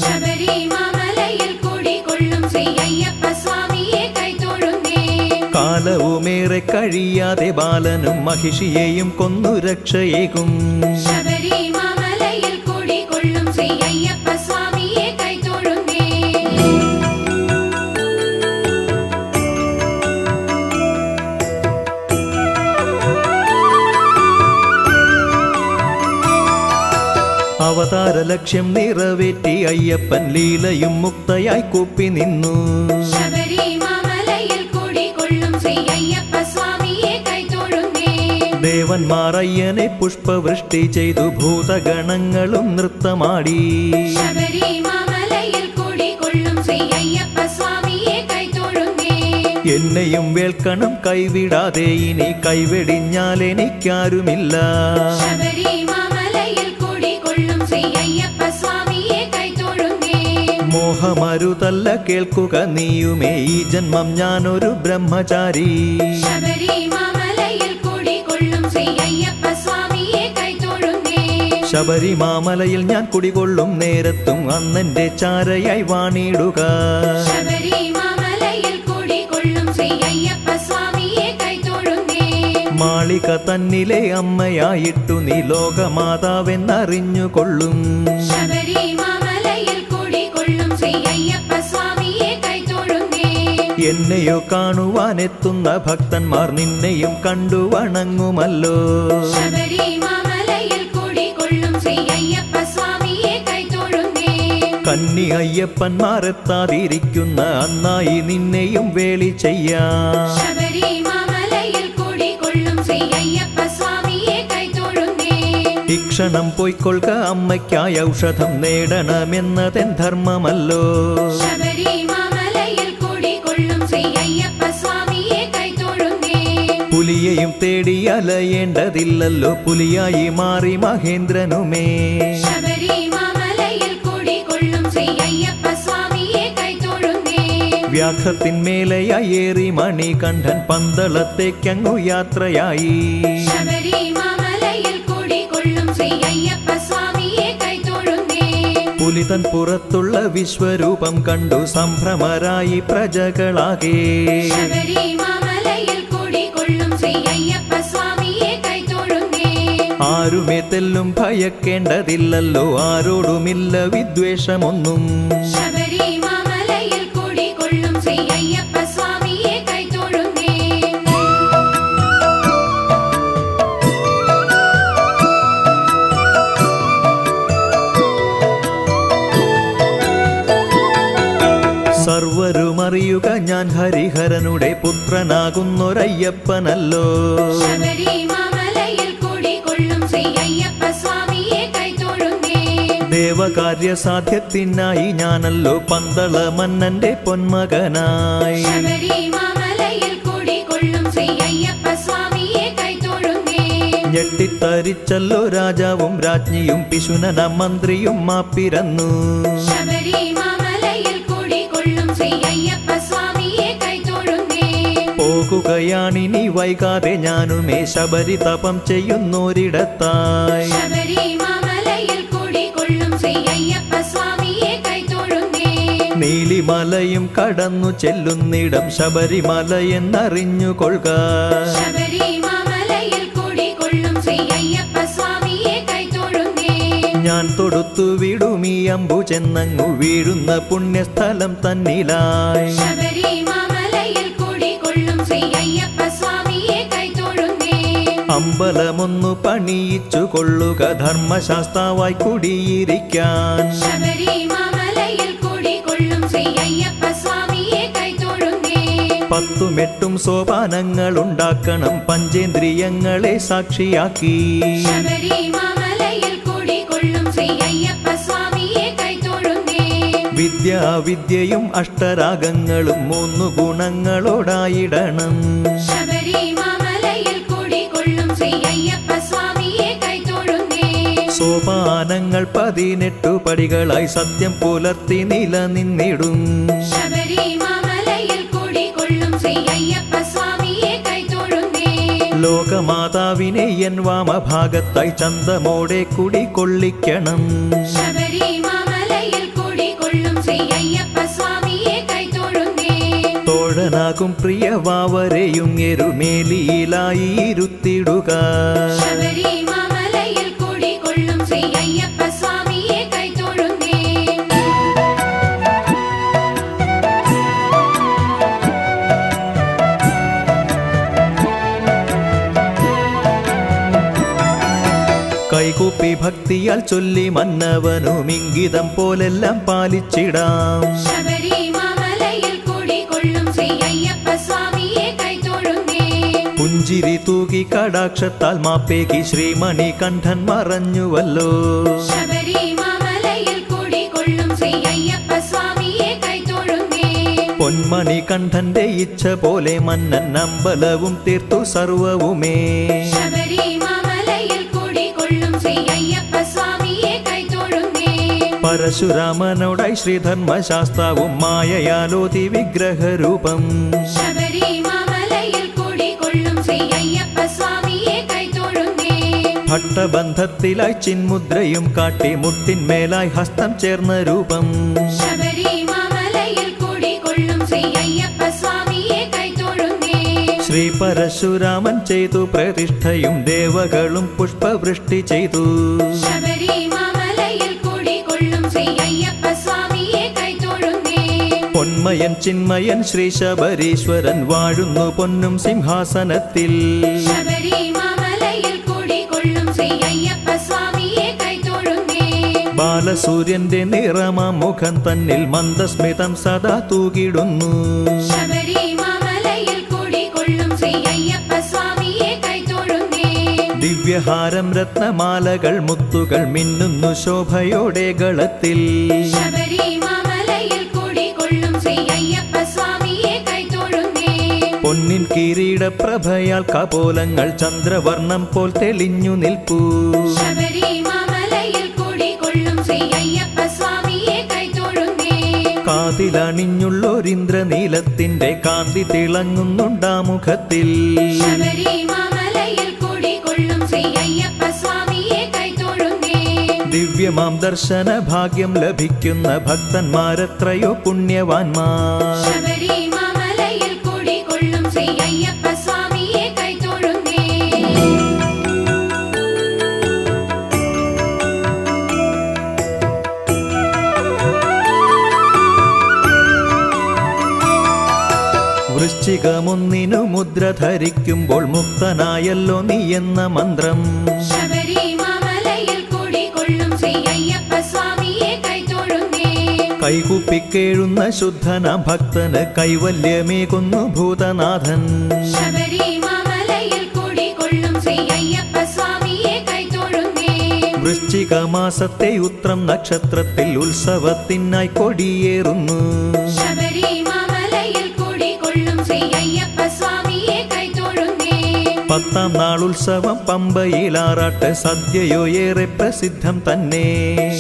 Speaker 2: ശബരിമലയിൽ കുടികൊള്ളും ശ്രീ അയ്യപ്പ സ്വാമിയെ കൈതൊഴുന്നേ.
Speaker 1: കാലവുമേറെ കഴിയാതെ ബാലനും മഹിഷിയെയും കൊന്നു രക്ഷയേകും.
Speaker 2: ശബരിമലയിൽ കുടികൊള്ളും ശ്രീ അയ്യപ്പ സ്വാമിയെ കൈതൊഴുന്നേ.
Speaker 1: അവതാര ലക്ഷ്യം നിറവേറ്റി അയ്യപ്പൻ ലീലയും മുക്തയായി കൂപ്പി നിന്നു.
Speaker 2: ശബരിമലയിൽ കുടികൊള്ളും ശ്രീ അയ്യപ്പ സ്വാമിയെ കൈതൊഴുന്നേ.
Speaker 1: ദേവന്മാർ അയ്യനെ പുഷ്പവൃഷ്ടി ചെയ്തു ഭൂതഗണങ്ങളും നൃത്തമാടി.
Speaker 2: ശബരിമലയിൽ കുടികൊള്ളും ശ്രീ അയ്യപ്പ സ്വാമിയെ കൈതൊഴുന്നേ.
Speaker 1: എന്നെയും വേൾക്കണം കൈവിടാതെ, ഇനി കൈവെടിഞ്ഞാൽ എനിക്കാരുമില്ല.
Speaker 2: ശബരിമലയിൽ കുടികൊള്ളും ശ്രീ അയ്യപ്പ സ്വാമിയെ കൈതൊഴുന്നേ.
Speaker 1: മോഹമരുതല്ല കേൾക്കുക നീയുമേ, ഈ ജന്മം ഞാനൊരു ബ്രഹ്മചാരി.
Speaker 2: ശബരിമലയിൽ കുടികൊള്ളും ശ്രീ അയ്യപ്പ സ്വാമിയെ കൈതൊഴുന്നേ.
Speaker 1: ശബരിമാമലയിൽ ഞാൻ കുടികൊള്ളും നേരത്തും അന്നെന്റെ ചാരയായി വാണിടുക.
Speaker 2: ശബരിമലയിൽ കുടികൊള്ളും ശ്രീ അയ്യപ്പ സ്വാമിയെ കൈതൊഴുന്നേ.
Speaker 1: മാളിക തന്നിലെ അമ്മയായിട്ടു നീ ലോകമാതാവെന്നറിഞ്ഞുകൊള്ളും.
Speaker 2: ശബരിമലയിൽ കുടികൊള്ളും ശ്രീ അയ്യപ്പ സ്വാമിയെ കൈതൊഴുന്നേ.
Speaker 1: എന്നെയോ കാണുവാനെത്തുന്ന ഭക്തന്മാർ നിന്നെയും കണ്ടു വണങ്ങുമല്ലോ.
Speaker 2: ശബരിമലയിൽ കുടികൊള്ളും ശ്രീ അയ്യപ്പ സ്വാമിയെ കൈതൊഴുന്നേ.
Speaker 1: കന്നി അയ്യപ്പന്മാരെത്താതിരിക്കുന്ന അന്നായി നിന്നെയും വേളി ചെയ്യാം.
Speaker 2: ശബരിമലയിൽ കുടികൊള്ളും ശ്രീ അയ്യപ്പ സ്വാമിയെ കൈതൊഴുന്നേ.
Speaker 1: ഇക്ഷണം പൊയ്ക്കൊള്ളുക, അമ്മയ്ക്കായി ഔഷധം നേടണമെന്നതെൻ ധർമ്മമല്ലോ.
Speaker 2: ശബരിമലയിൽ കുടികൊള്ളും ശ്രീ അയ്യപ്പ സ്വാമിയെ കൈതൊഴുന്നേ.
Speaker 1: പുലിയെയും തേടി അലയേണ്ടതില്ലല്ലോ, പുലിയായി മാറി മഹേന്ദ്രനുമേ.
Speaker 2: ശബരിമലയിൽ കുടികൊള്ളും ശ്രീ അയ്യപ്പ സ്വാമിയെ കൈതൊഴുന്നേ.
Speaker 1: വ്യാഘ്രത്തിന്മേലെയായി ഏറി മണികണ്ഠൻ പന്തളത്തേക്കങ്ങു യാത്രയായി.
Speaker 2: ശബരിമലയിൽ കുടികൊള്ളും ശ്രീ അയ്യപ്പ സ്വാമിയെ കൈതൊഴുന്നേ.
Speaker 1: പുലിതൻ പുറത്തുള്ള വിശ്വരൂപം കണ്ടു സംഭ്രമരായി പ്രജകളാകെ.
Speaker 2: ശബരിമലയിൽ കുടികൊള്ളും ശ്രീ അയ്യപ്പ സ്വാമിയെ കൈതൊഴുന്നേ.
Speaker 1: ആരുമേ തെല്ലും ഭയക്കേണ്ടതില്ലല്ലോ, ആരോടുമില്ല വിദ്വേഷമൊന്നും.
Speaker 2: ശബരിമലയിൽ കുടികൊള്ളും ശ്രീ അയ്യപ്പ സ്വാമിയെ കൈതൊഴുന്നേ.
Speaker 1: സർവരുമറിയുക ഞാൻ ഹരിഹരനുടെ പുത്രനാകുന്നൊരയ്യപ്പനല്ലോ.
Speaker 2: ശബരിമലയിൽ കുടികൊള്ളും ശ്രീ അയ്യപ്പ സ്വാമിയെ കൈതൊഴുന്നേ.
Speaker 1: ദേവകാര്യസാധ്യത്തിനായി ഞാനല്ലോ പന്തള മന്നന്റെ പൊന്മകനായി.
Speaker 2: ശബരിമലയിൽ കുടികൊള്ളും ശ്രീ അയ്യപ്പ സ്വാമിയെ കൈതൊഴുന്നേ.
Speaker 1: ഞെട്ടിത്തരിച്ചല്ലോ രാജാവും രാജ്ഞിയും പിശുനന മന്ത്രിയും മാപ്പിരന്നു.
Speaker 2: ശബരിമലയിൽ കൂടിക്കൊള്ളും ശ്രീ അയ്യപ്പ സ്വാമിയെ കൈതൊഴുന്നേ.
Speaker 1: പോകുകയാണിനി വൈകാതെ ഞാനുമേ ശബരി തപം ചെയ്യുന്നോരിടത്തായി.
Speaker 2: ശബരിമലയിൽ കൂടിക്കൊള്ളും ശ്രീ അയ്യപ്പ സ്വാമിയെ കൈതൊഴുന്നേ.
Speaker 1: നീലിമലയും കടന്നു ചെല്ലുന്നിടം ശബരിമല എന്നറിഞ്ഞുകൊള്ളുക.
Speaker 2: ശബരിമലയിൽ കൂടിക്കൊള്ളും ശ്രീ അയ്യപ്പ സ്വാമിയെ കൈതൊഴുന്നേ.
Speaker 1: ഞാൻ തൊടുത്തു വിടുമീ അമ്പു ചെന്നങ്ങു വീഴുന്ന പുണ്യസ്ഥലം തന്നിലായി.
Speaker 2: ശബരിമലയിൽ കൂടിക്കൊള്ളും ശ്രീ അയ്യപ്പ സ്വാമിയെ കൈതൊഴുന്നേ.
Speaker 1: അമ്പലമൊന്നു പണിയിച്ചു കൊള്ളുക ധർമ്മശാസ്താവായി കുടിയിരിക്കാൻ.
Speaker 2: ശബരിമലയിൽ കൂടിക്കൊള്ളും ശ്രീ അയ്യപ്പ സ്വാമിയെ കൈതൊഴുന്നേ.
Speaker 1: 10 സോപാനങ്ങൾ ഉണ്ടാക്കണം പഞ്ചേന്ദ്രിയങ്ങളെ സാക്ഷിയാക്കി.
Speaker 2: ശബരിമലയിൽ കൂടിക്കൊള്ളും ശ്രീ അയ്യപ്പ സ്വാമിയെ കൈതൊഴുന്നേ.
Speaker 1: വിദ്യയും അഷ്ടരാഗങ്ങളും 3 ഗുണങ്ങളോടായിടണം.
Speaker 2: ശബരിമലയിൽ കൂടിക്കൊള്ളും ശ്രീ അയ്യപ്പ സ്വാമിയെ കൈതൊഴുന്നേ.
Speaker 1: സോപാനങ്ങൾ 18 പടികളായി സത്യം പുലർത്തി നിലനിന്നിടും.
Speaker 2: ശബരിമലയിൽ കൂടിക്കൊള്ളും ശ്രീ അയ്യപ്പ സ്വാമിയെ കൈതൊഴുന്നേ.
Speaker 1: ലോകമാതാവിനെ എൻ വാമഭാഗത്തായി ചന്തമോടെ കുടികൊള്ളിക്കണം.
Speaker 2: ശബരിമലയിൽ കൂടിക്കൊള്ളും ശ്രീ അയ്യപ്പ സ്വാമിയെ കൈതൊഴുന്നേ.
Speaker 1: തോഴനാകും പ്രിയവാവരെയും എരുമേലിയിലായി ഇരുത്തിടുക.
Speaker 2: ശബരിമലയിൽ കൂടിക്കൊള്ളും ശ്രീ അയ്യപ്പ സ്വാമിയെ കൈതൊഴുന്നേ.
Speaker 1: കൈകൂപ്പി ഭക്തിയാൽ ചൊല്ലി മന്നവനും ഇംഗിതം പോലെല്ലാം പാലിച്ചിടാം.
Speaker 2: ശബരിമലയിൽ കൂടിക്കൊള്ളും ശ്രീ അയ്യപ്പ സ്വാമിയെ കൈതൊഴുന്നേ.
Speaker 1: പുഞ്ചിരി തൂകി കടാക്ഷത്താൽ മാപ്പേകി ശ്രീമണി കണ്ഠൻ മറഞ്ഞുവല്ലോ.
Speaker 2: ശബരിമലയിൽ കൂടിക്കൊള്ളും ശ്രീ അയ്യപ്പ സ്വാമിയെ കൈതൊഴുന്നേ.
Speaker 1: പൊന്മണി കണ്ഠന്റെ ഇച്ഛ പോലെ മന്നൻ അമ്പലവും തീർത്തു സർവവുമേ.
Speaker 2: ശബരിമലയിൽ കൂടിക്കൊള്ളും ശ്രീ അയ്യപ്പ സ്വാമിയെ കൈതൊഴുന്നേ.
Speaker 1: പരശുരാമനോടായി ശ്രീധർമ്മശാസ്താവും മായയാലോതി വിഗ്രഹരൂപം.
Speaker 2: ശബരിമലയിൽ കൂടിക്കൊള്ളും ശ്രീ അയ്യപ്പ സ്വാമിയെ കൈതൊഴുന്നേ.
Speaker 1: ഭട്ടബന്ധത്തിലായി ചിന്മുദ്രയും കാട്ടി മുട്ടിന്മേലായി ഹസ്തം ചേർന്ന രൂപം.
Speaker 2: ശബരിമലയിൽ കൂടിക്കൊള്ളും ശ്രീ അയ്യപ്പ സ്വാമിയെ കൈതൊഴുന്നേ.
Speaker 1: ശ്രീ പരശുരാമൻ ചെയ്തു പ്രതിഷ്ഠയും ദേവകളും പുഷ്പവൃഷ്ടി ചെയ്തു.
Speaker 2: ശബരിമലയിൽ കൂടിക്കൊള്ളും ശ്രീ അയ്യപ്പ സ്വാമിയെ കൈതൊഴുന്നേ.
Speaker 1: പൊന്മയൻ ചിന്മയൻ ശ്രീ ശബരീശ്വരൻ വാഴുന്നു പൊന്നും സിംഹാസനത്തിൽ.
Speaker 2: ശബരിമലയിൽ കൂടിക്കൊള്ളും ശ്രീ അയ്യപ്പ സ്വാമിയെ കൈതൊഴുന്നേ.
Speaker 1: ബാലസൂര്യന്റെ നിറമാം മുഖം തന്നിൽ മന്ദസ്മിതം സദാ തൂകിടുന്നു.
Speaker 2: ശബരിമലയിൽ കൂടിക്കൊള്ളും ശ്രീ അയ്യപ്പ സ്വാമിയെ കൈതൊഴുന്നേ.
Speaker 1: ദിവ്യഹാരം രത്നമാലകൾ മുത്തുകൾ മിന്നുന്നു ശോഭയോടെ ഗളത്തിൽ.
Speaker 2: ശബരിമലയിൽ കൂടിക്കൊള്ളും ശ്രീ അയ്യപ്പ സ്വാമിയെ കൈതൊഴുന്നേ.
Speaker 1: പൊന്നിൻ കിരീട പ്രഭയാൽ കപോലങ്ങൾ ചന്ദ്രവർണം പോൽ തെളിഞ്ഞു നിൽപ്പൂ.
Speaker 2: ശബരിമലയിൽ കൂടിക്കൊള്ളും ശ്രീ അയ്യപ്പ സ്വാമിയെ കൈതൊഴുന്നേ.
Speaker 1: കാതിലണിഞ്ഞുള്ളൊരിന്ദ്രനീലത്തിന്റെ കാന്തി തിളങ്ങുന്നുണ്ടാ മുഖത്തിൽ.
Speaker 2: ശബരിമലയിൽ കൂടിക്കൊള്ളും ശ്രീ അയ്യപ്പ സ്വാമിയെ കൈതൊഴുന്നേ.
Speaker 1: ദിവ്യമാം ദർശന ഭാഗ്യം ലഭിക്കുന്ന ഭക്തന്മാരെത്രയോ പുണ്യവാന്മാർ.
Speaker 2: ശബരിമലയിൽ കൂടിക്കൊള്ളും ശ്രീ അയ്യപ്പ സ്വാമിയെ കൈതൊഴുന്നേ.
Speaker 1: വൃശ്ചികമൊന്നിനു മുദ്ര ധരിക്കുമ്പോൾ മുക്തനായല്ലോ നീ എന്ന മന്ത്രം.
Speaker 2: ശബരിമലയിൽ കൂടിക്കൊള്ളും ശ്രീ അയ്യപ്പ സ്വാമിയെ കൈതൊഴുന്നേ.
Speaker 1: കൈകൂപ്പിക്കേഴുന്ന ശുദ്ധനാം ഭക്തന് കൈവല്യമേകുന്നു ഭൂതനാഥൻ.
Speaker 2: ശബരിമലയിൽ കൂടിക്കൊള്ളും ശ്രീ അയ്യപ്പ സ്വാമിയെ കൈതൊഴുന്നേ.
Speaker 1: വൃശ്ചിക മാസത്തെ ഉത്രം നക്ഷത്രത്തിൽ ഉത്സവത്തിനായി കൊടിയേറുന്നു.
Speaker 2: ശബരിമലയിൽ കൂടിക്കൊള്ളും ശ്രീ അയ്യപ്പ സ്വാമിയെ കൈതൊഴുന്നേ.
Speaker 1: 10-ാം നാൾ ഉത്സവം പമ്പയിലാറാട്ട് സദ്യയോ ഏറെ പ്രസിദ്ധം തന്നെ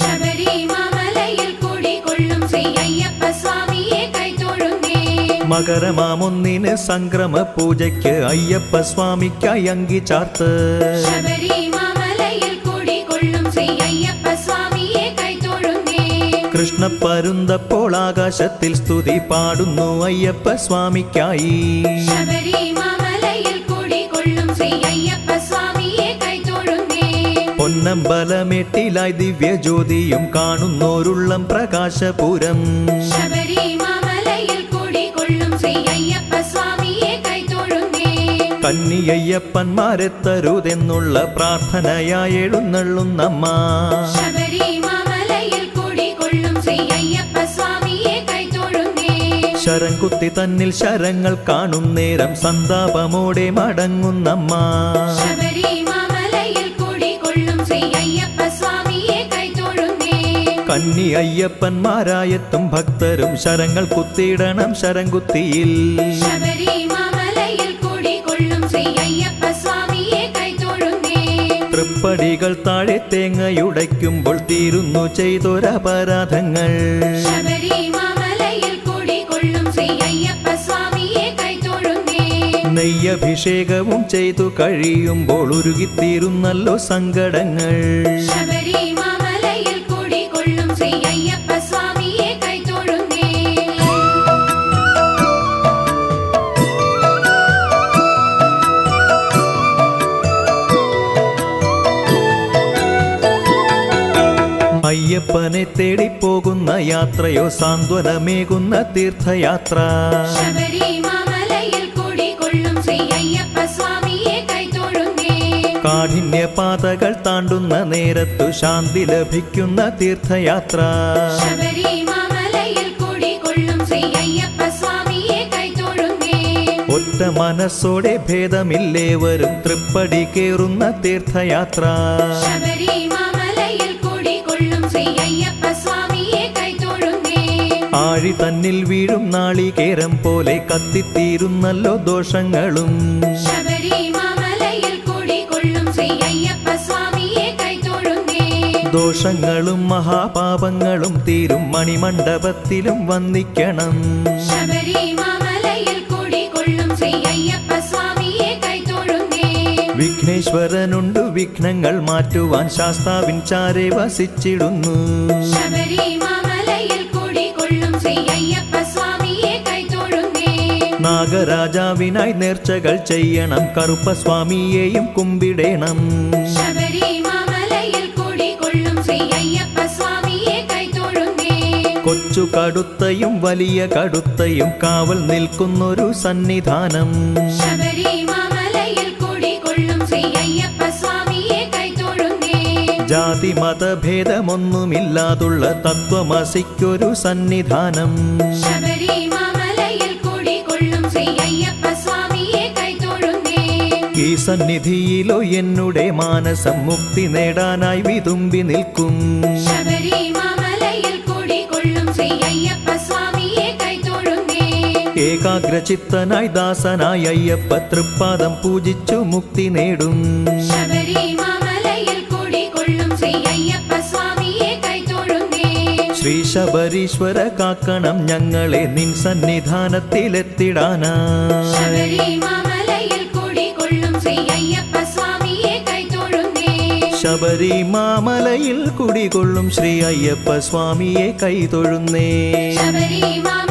Speaker 2: ശബരിമലയിൽ കുടികൊള്ളും ശ്രീ അയ്യപ്പ സ്വാമിയെ കൈതൊഴുന്നേ
Speaker 1: മകരമാമൊന്നിന് സംക്രമ പൂജയ്ക്ക് അയ്യപ്പ സ്വാമിക്കായി അങ്കി ചാർത്ത്
Speaker 2: ശബരിമലയിൽ കുടികൊള്ളും ശ്രീ അയ്യപ്പ സ്വാമിയെ കൈതൊഴുന്നേ
Speaker 1: കൃഷ്ണപ്പരുന്തപ്പോൾ ആകാശത്തിൽ സ്തുതി പാടുന്നു അയ്യപ്പ സ്വാമിക്കായി
Speaker 2: ശബരിമലയിൽ കുടികൊള്ളും ശ്രീ അയ്യപ്പ സ്വാമിയെ കൈതൊഴുന്നേ
Speaker 1: പൊന്നമ്പലമേട്ടിലായി ദിവ്യജ്യോതിയും കാണുന്നോരുള്ളം പ്രകാശപുരം
Speaker 2: ശബരിമലയിൽ കുടികൊള്ളും ശ്രീ അയ്യപ്പ സ്വാമിയെ കൈതൊഴുന്നേ
Speaker 1: കന്നിയയ്യപ്പന്മാരെത്തരുതെന്നുള്ള പ്രാർത്ഥനയായി എഴുന്നള്ളുന്നമ്മ
Speaker 2: ശബരിമലയിൽ കുടികൊള്ളും ശ്രീ അയ്യപ്പ സ്വാമിയെ കൈതൊഴുന്നേ
Speaker 1: ശരം കുത്തി തന്നിൽ ശരങ്ങൾ കാണും നേരം സന്താപമോടെ മടങ്ങുന്നമ്മ
Speaker 2: ശബരിമലയിൽ കുടികൊള്ളും ശ്രീ അയ്യപ്പ സ്വാമിയെ കൈതൊഴുന്നേ
Speaker 1: കന്നി അയ്യപ്പന്മാരായെത്തും ഭക്തരും ശരങ്ങൾ കുത്തിയിടണം ശരം കുത്തിയിൽ
Speaker 2: ശബരിമലയിൽ കുടികൊള്ളും ശ്രീ അയ്യപ്പ സ്വാമിയെ കൈതൊഴുന്നേ
Speaker 1: തൃപ്പടികൾ താഴെ തേങ്ങയുടയ്ക്കുമ്പോൾ തീരുന്നു ചെയ്തൊരപരാധങ്ങൾ
Speaker 2: ശബരിമലയിൽ കുടികൊള്ളും ശ്രീ അയ്യപ്പ സ്വാമിയെ കൈതൊഴുന്നേ
Speaker 1: നെയ്യഭിഷേകവും ചെയ്തു കഴിയുമ്പോൾ ഉരുകിത്തീരുന്നല്ലോ സങ്കടങ്ങൾ
Speaker 2: ശബരിമലയിൽ കുടികൊള്ളും ശ്രീ അയ്യപ്പ സ്വാമിയെ കൈതൊഴുന്നേ
Speaker 1: അയ്യപ്പനെ തേടിപ്പോകുന്ന യാത്രയോ സാന്ത്വനമേകുന്ന തീർത്ഥയാത്ര
Speaker 2: ശബരിമലയിൽ കുടികൊള്ളും ശ്രീ അയ്യപ്പ സ്വാമിയെ കൈതൊഴുന്നേ
Speaker 1: കാഠിന്യപാതകൾ താണ്ടുന്ന നേരത്തു ശാന്തി ലഭിക്കുന്ന തീർത്ഥയാത്ര
Speaker 2: ശബരിമലയിൽ കുടികൊള്ളും ശ്രീ അയ്യപ്പ സ്വാമിയെ കൈതൊഴുന്നേ
Speaker 1: ഒറ്റ മനസ്സോടെ ഭേദമില്ലേവരും തൃപ്പടി കേറുന്ന തീർത്ഥയാത്ര
Speaker 2: ശബരിമലയിൽ കുടികൊള്ളും ശ്രീ അയ്യപ്പ സ്വാമിയെ കൈതൊഴുന്നേ
Speaker 1: ആഴി തന്നിൽ വീഴും നാളികേരം പോലെ കത്തിത്തീരുന്നല്ലോ ദോഷങ്ങളും
Speaker 2: ശബരിമലയിൽ കുടികൊള്ളും ശ്രീ അയ്യപ്പ സ്വാമിയെ കൈതൊഴുന്നേ
Speaker 1: ദോഷങ്ങളും മഹാപാപങ്ങളും തീരും മണിമണ്ഡപത്തിലും വന്ദിക്കണം
Speaker 2: ശബരിമലയിൽ കുടികൊള്ളും ശ്രീ അയ്യപ്പ സ്വാമിയെ കൈതൊഴുന്നേ
Speaker 1: വിഘ്നേശ്വരനുണ്ട് വിഘ്നങ്ങൾ മാറ്റുവാൻ ശാസ്താവിൻ ചാരെ വസിച്ചിടുന്നു
Speaker 2: ശബരിമലയിൽ കുടികൊള്ളും ശ്രീ അയ്യപ്പ സ്വാമിയെ കൈതൊഴുന്നേ
Speaker 1: നാഗരാജാവിനായി നേർച്ചകൾ ചെയ്യണം കറുപ്പസ്വാമിയെയും കുമ്പിടേണം
Speaker 2: ശബരിമലയിൽ കുടികൊള്ളും ശ്രീ അയ്യപ്പ സ്വാമിയെ കൈതൊഴുന്നേ
Speaker 1: കൊച്ചു കടുത്തയും വലിയ കടുത്തയും കാവൽ നിൽക്കുന്നൊരു സന്നിധാനം
Speaker 2: ശബരിമലയിൽ കുടികൊള്ളും ശ്രീ അയ്യപ്പ സ്വാമിയെ കൈതൊഴുന്നേ
Speaker 1: ജാതി മതഭേദമൊന്നുമില്ലാതുള്ള തത്വമസിക്കൊരു സന്നിധാനം
Speaker 2: ശബരിമലയിൽ കുടികൊള്ളും ശ്രീ അയ്യപ്പ സ്വാമിയെ കൈതൊഴുന്നേ
Speaker 1: ഈ സന്നിധിയിലോ എന്നുടെ മാനസം മുക്തി നേടാനായി വിതുമ്പി നിൽക്കും
Speaker 2: ശബരിമലയിൽ കുടികൊള്ളും ശ്രീ അയ്യപ്പ സ്വാമിയെ കൈതൊഴുന്നേ
Speaker 1: ഏകാഗ്രചിത്തനായി ദാസനായി അയ്യപ്പ തൃപ്പാദം പൂജിച്ചു മുക്തി നേടും
Speaker 2: ശബരിമലയിൽ കുടികൊള്ളും ശ്രീ അയ്യപ്പ സ്വാമിയെ കൈതൊഴുന്നേ
Speaker 1: ശ്രീ ശബരീശ്വര കാക്കണം ഞങ്ങളെ നിൻ സന്നിധാനത്തിലെത്തിടാനായി
Speaker 2: ശബരിമലയിൽ കുടികൊള്ളും ശ്രീ അയ്യപ്പ സ്വാമിയെ കൈതൊഴുന്നേ
Speaker 1: ശബരിമാമലയിൽ കുടികൊള്ളും ശ്രീ അയ്യപ്പ സ്വാമിയെ കൈതൊഴുന്നേ
Speaker 2: ശബരിമല